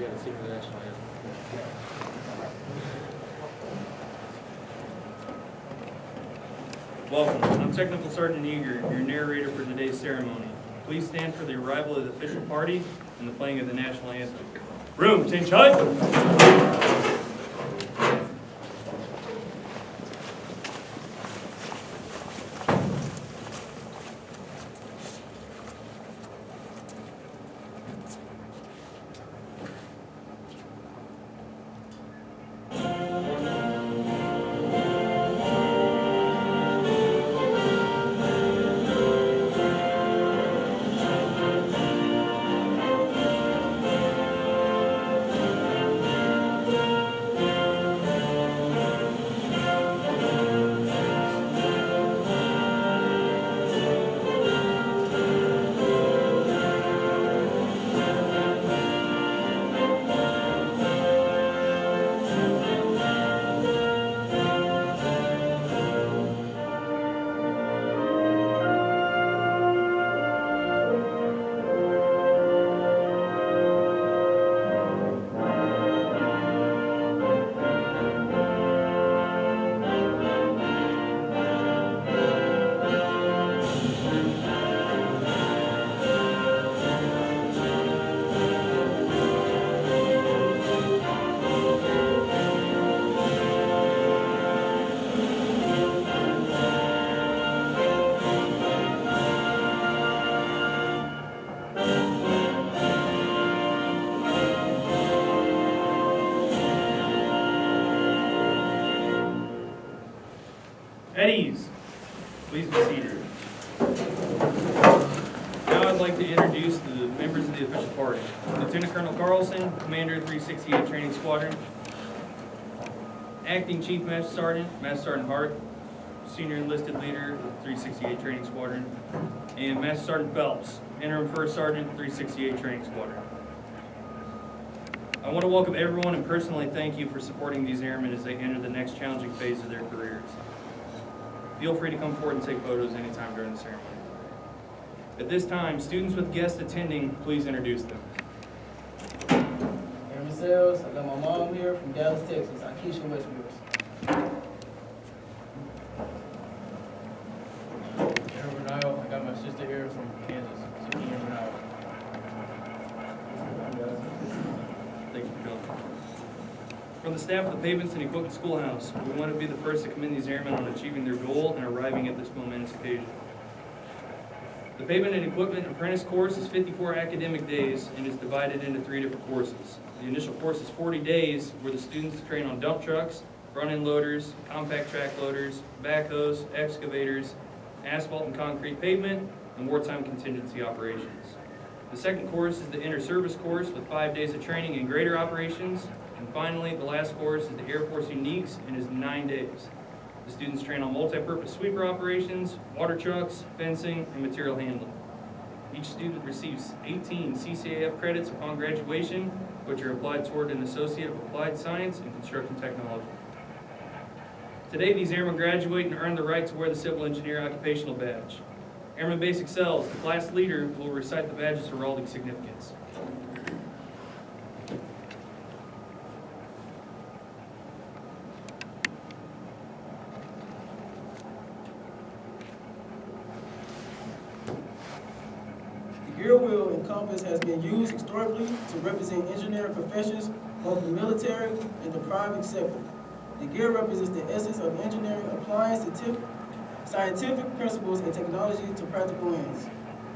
got to sing the national anthem. Welcome. I'm Technical Sergeant Eager, your narrator for today's ceremony. Please stand for the arrival of the official party and the playing of the national anthem. Room, change height. At ease. Please be seated. Now I'd like to introduce the members of the official party. Lieutenant Colonel Carlson, Commander of 368 Training Squadron. Acting Chief Master Sergeant Hart, Senior Enlisted Leader of 368 Training Squadron. And Master Sergeant Phelps, Interim First Sergeant, 368 Training Squadron. I want to welcome everyone and personally thank you for supporting these airmen as they enter the next challenging phase of their careers. Feel free to come forward and take photos anytime during the ceremony. At this time, students with guests attending, please introduce them. Airman Sales, I got my mom here from Dallas, Texas, Akeisha Westbrook. Aaron Renile, I got my sister here from Kansas, Sakia Renile. Thank you for coming. From the staff of the Pavements and Equipment Schoolhouse, we want to be the first to commend these airmen on achieving their goal and arriving at this momentous occasion. The Pavement and Equipment Apprentice course is 54 academic days and is divided into 3 different courses. The initial course is 40 days where the students train on dump trucks, front-end loaders, compact track loaders, backhoes, excavators, asphalt and concrete pavement, and wartime contingency operations. The second course is the inter-service course with 5 days of training in grader operations. And finally, the last course is the Air Force Uniques and is 9 days. The students train on multi-purpose sweeper operations, water trucks, fencing, and material handling. Each student receives 18 CCAF credits upon graduation, which are applied toward an Associate of Applied Science in Construction Technology. Today, these airmen graduate and earn the right to wear the Civil Engineer Occupational Badge. Airman Basic Cells, the class leader, will recite the badge's heraldic significance. The gear wheel and compass has been used historically to represent engineering professions, both the military and the private sector. The gear represents the essence of engineering, applying scientific principles and technology to practical ends.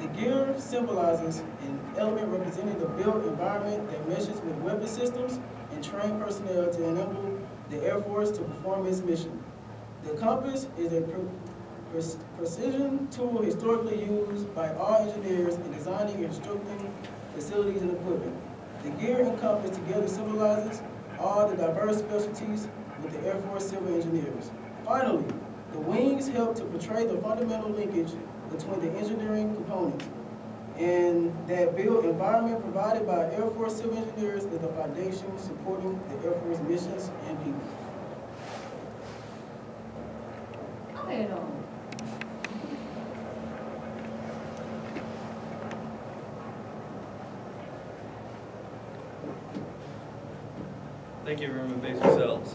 The gear symbolizes an element representing the built environment that meshes with weapon systems and trained personnel to enable the Air Force to perform its mission. The compass is a precision tool historically used by all engineers in designing and constructing facilities and equipment. The gear and compass together symbolizes all the diverse specialties with the Air Force Civil Engineers. Finally, the wings help to portray the fundamental linkage between the engineering components, and that built environment provided by Air Force Civil Engineers is the foundation supporting the Air Force missions and people. Right on. Thank you, Airman Basic Sells.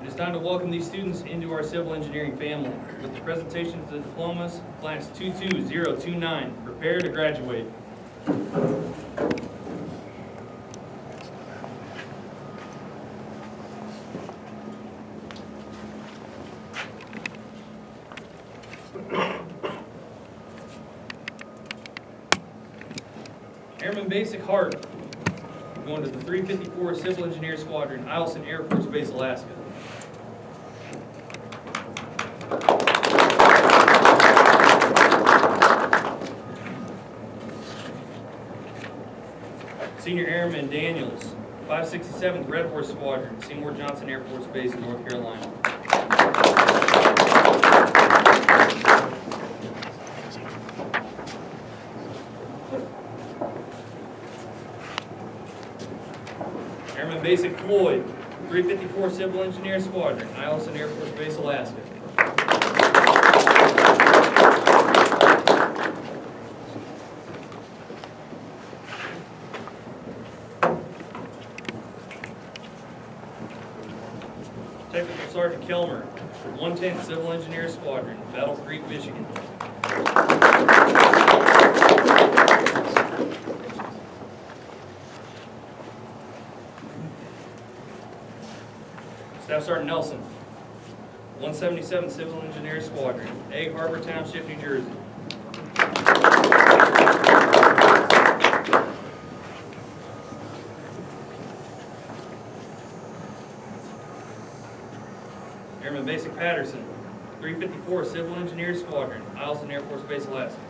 It is time to welcome these students into our civil engineering family. With the presentations of the diplomas, class 22029, prepare to graduate. Airman Basic Hart, going to the 354 Civil Engineer Squadron, Eielson Air Force Base, Alaska. Senior Airman Daniels, 567th Red Horse Squadron, Seymour Johnson Air Force Base in North Carolina. Airman Basic Floyd, 354 Civil Engineer Squadron, Eielson Air Force Base, Alaska. Technical Sergeant Kelmer, 110th Civil Engineer Squadron, Battle Creek, Michigan. Staff Sergeant Nelson, 177th Civil Engineer Squadron, Egg Harbor Township, New Jersey. Airman Basic Patterson, 354 Civil Engineer Squadron, Eielson Air Force Base, Alaska.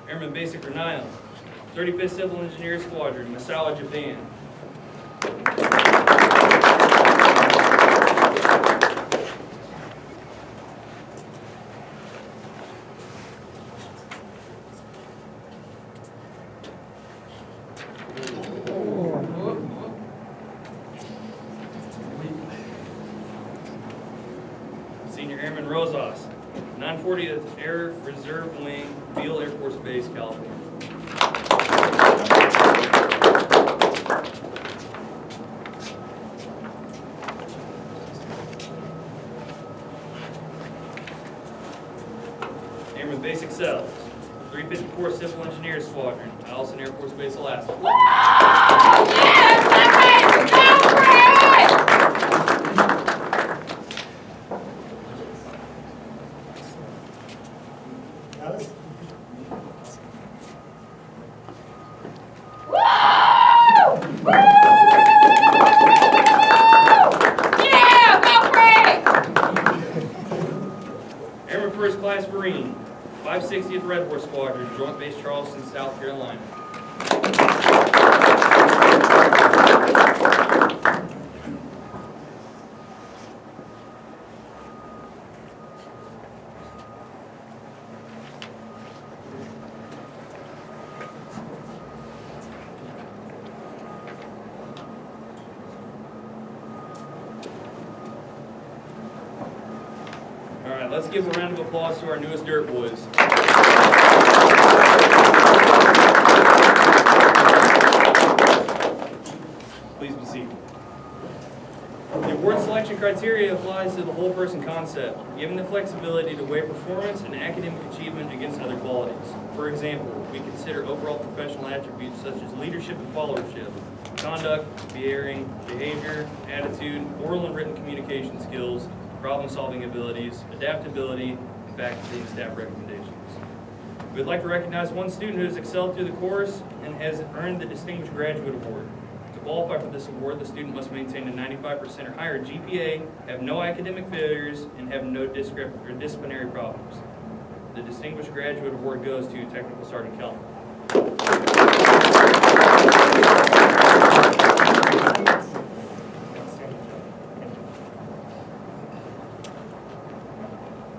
Airman Basic Renaya, 35th Civil Engineer Squadron, Misawa, Japan. Senior Airman Rosas, 940th Air Reserve Wing, Beale Air Force Base, California. Airman Basic Cells, 354 Civil Engineer Squadron, Eielson Air Force Base, Alaska. Airman First Class Marine, 560th Red Horse Squadron, Joint Base Charleston, South Carolina. All right, let's give a round of applause to our newest Dirt Boyz. Please be seated. The award selection criteria applies to the whole person concept, given the flexibility to weigh performance and academic achievement against other qualities. For example, we consider overall professional attributes such as leadership and followership, conduct, behavior, attitude, oral and written communication skills, problem-solving abilities, adaptability, and faculty and staff recommendations. We'd like to recognize one student who has excelled through the course and has earned the Distinguished Graduate Award. To qualify for this award, the student must maintain a 95% or higher GPA, have no academic failures, and have no disciplinary problems. The Distinguished Graduate Award goes to Technical Sergeant Kelman.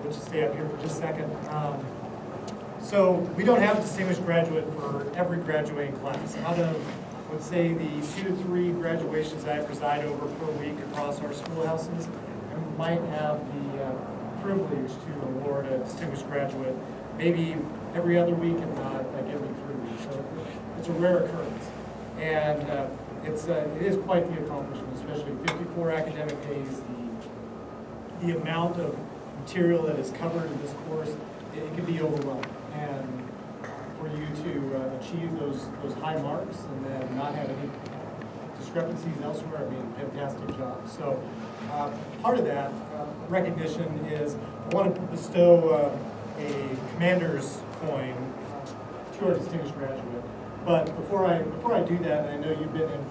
Let's just stay up here for just a second. So we don't have a distinguished graduate for every graduating class. Out of, let's say, the 2 to 3 graduations that I preside over per week across our schoolhouses, and might have the privilege to award a distinguished graduate maybe every other week and not like every 3 weeks. So it's a rare occurrence. And it is quite the accomplishment, especially 54 academic days, the amount of material that is covered in this course, it can be overwhelming. And for you to achieve those high marks and then not have any discrepancies elsewhere, I mean, fantastic job. So part of that recognition is I want to bestow a commander's coin to our distinguished graduate. But before I do that, and I know you've been in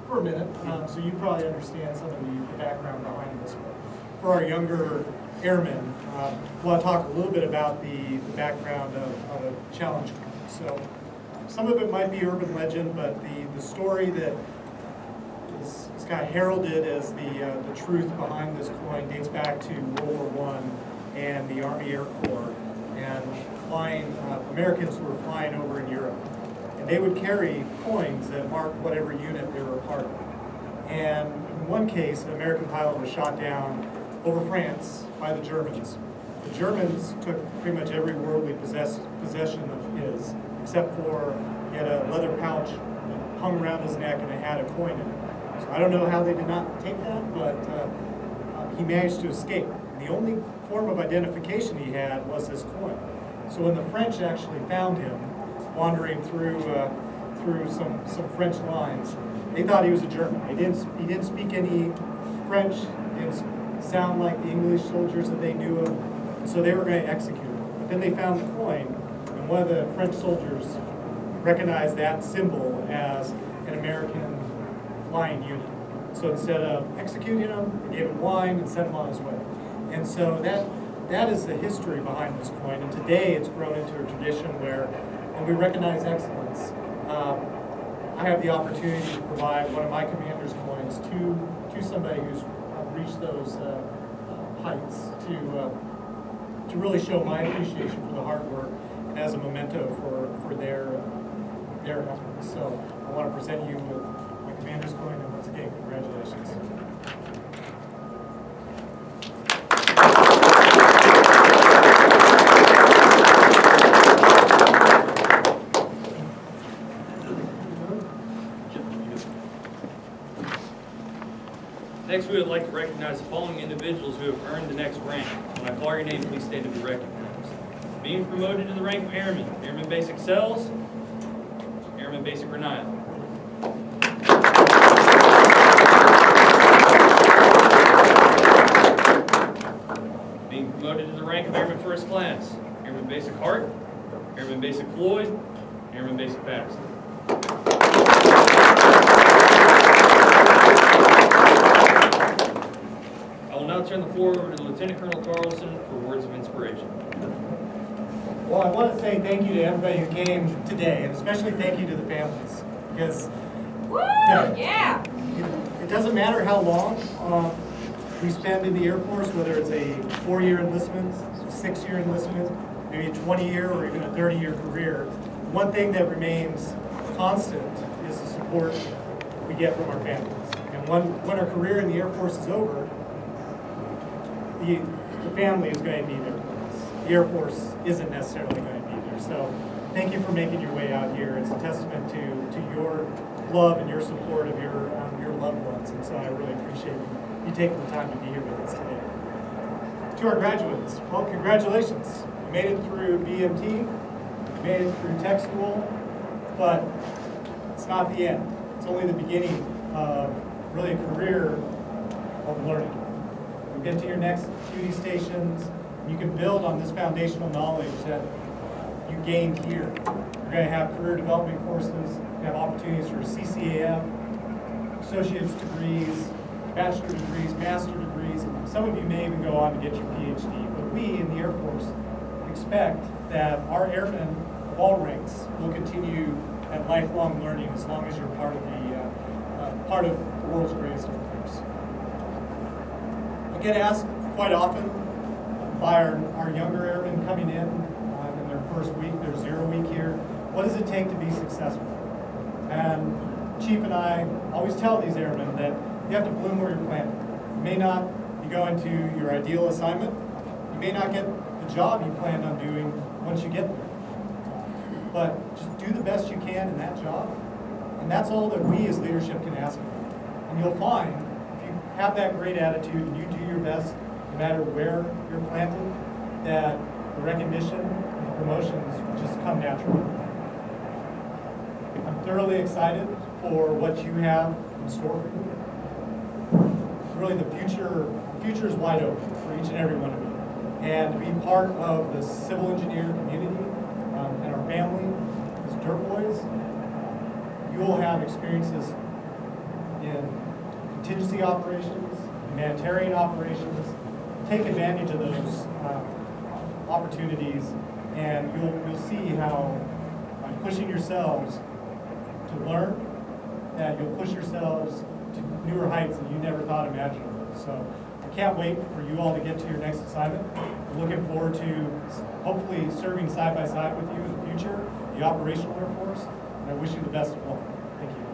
for a minute, so you probably understand some of the background behind this. But for our younger airmen, I want to talk a little bit about the background of a challenge coin. So some of it might be urban legend, but the story that is kind of heralded as the truth behind this coin dates back to World War I and the Army Air Corps and flying Americans who were flying over in Europe. And they would carry coins that marked whatever unit they were a part of. And in one case, an American pilot was shot down over France by the Germans. The Germans took pretty much every worldly possession of his, except for he had a leather pouch that hung around his neck and it had a coin in it. So I don't know how they did not take that, but he managed to escape. And the only form of identification he had was this coin. So when the French actually found him, wandering through some French lines, they thought he was a German. He didn't speak any French. He didn't sound like the English soldiers that they knew of. So they were going to execute him. But then they found the coin, and one of the French soldiers recognized that symbol as an American flying unit. So instead of executing him, they gave him wine and sent him on his way. And so that is the history behind this coin. And today it's grown into a tradition where when we recognize excellence, I have the opportunity to provide one of my commander's coins to somebody who's reached those heights to really show my appreciation for the hard work and as a memento for their efforts. So I want to present you with my commander's coin, and once again, congratulations. Next, we would like to recognize the following individuals who have earned the next rank. When I call your name, please stand to be recognized. Being promoted to the rank of Airman, Airman Basic Cells, Airman Basic Renile. Being promoted to the rank of Airman First Class, Airman Basic Hart, Airman Basic Floyd, Airman Basic Paxton. I'll turn the floor over to Lieutenant Colonel Carlson for words of inspiration. Well, I want to say thank you to everybody who came today, and especially thank you to the families, because Yeah. it doesn't matter how long we spend in the Air Force, whether it's a 4-year enlistment, 6-year enlistment, maybe a 20-year or even a 30-year career. One thing that remains constant is the support we get from our families. And when our career in the Air Force is over, the family is going to be there for us. The Air Force isn't necessarily going to be there. So thank you for making your way out here. It's a testament to your love and your support of your loved ones. And so I really appreciate you taking the time to be here with us today. To our graduates, well, congratulations. You made it through BMT, you made it through tech school, but it's not the end. It's only the beginning of really a career of learning. You get to your next duty stations, you can build on this foundational knowledge that you gained here. You're going to have career development courses, you have opportunities for CCAF, associate's degrees, bachelor degrees, master degrees, and some of you may even go on to get your PhD. But we in the Air Force expect that our airmen of all ranks will continue that lifelong learning as long as you're part of the world's greatest Air Force. I get asked quite often by our younger airmen coming in their first week, their 0 week here, what does it take to be successful? And Chief and I always tell these airmen that you have to bloom where you're planted. You may not be you go into your ideal assignment, you may not get the job you planned on doing once you get there. But just do the best you can in that job, and that's all that we as leadership can ask of you. And you'll find, if you have that great attitude and you do your best, no matter where you're planted, that the recognition and the promotions just come naturally. I'm thoroughly excited for what you have in store for you. Really, the future is wide open for each and every one of you. And to be part of the civil engineer community and our family as Dirt Boyz, you will have experiences in contingency operations, humanitarian operations. Take advantage of those opportunities, and you'll see how by pushing yourselves to learn, that you'll push yourselves to newer heights that you never thought imaginable. So I can't wait for you all to get to your next assignment. I'm looking forward to hopefully serving side by side with you in the future, the operational Air Force, and I wish you the best of luck. Thank you.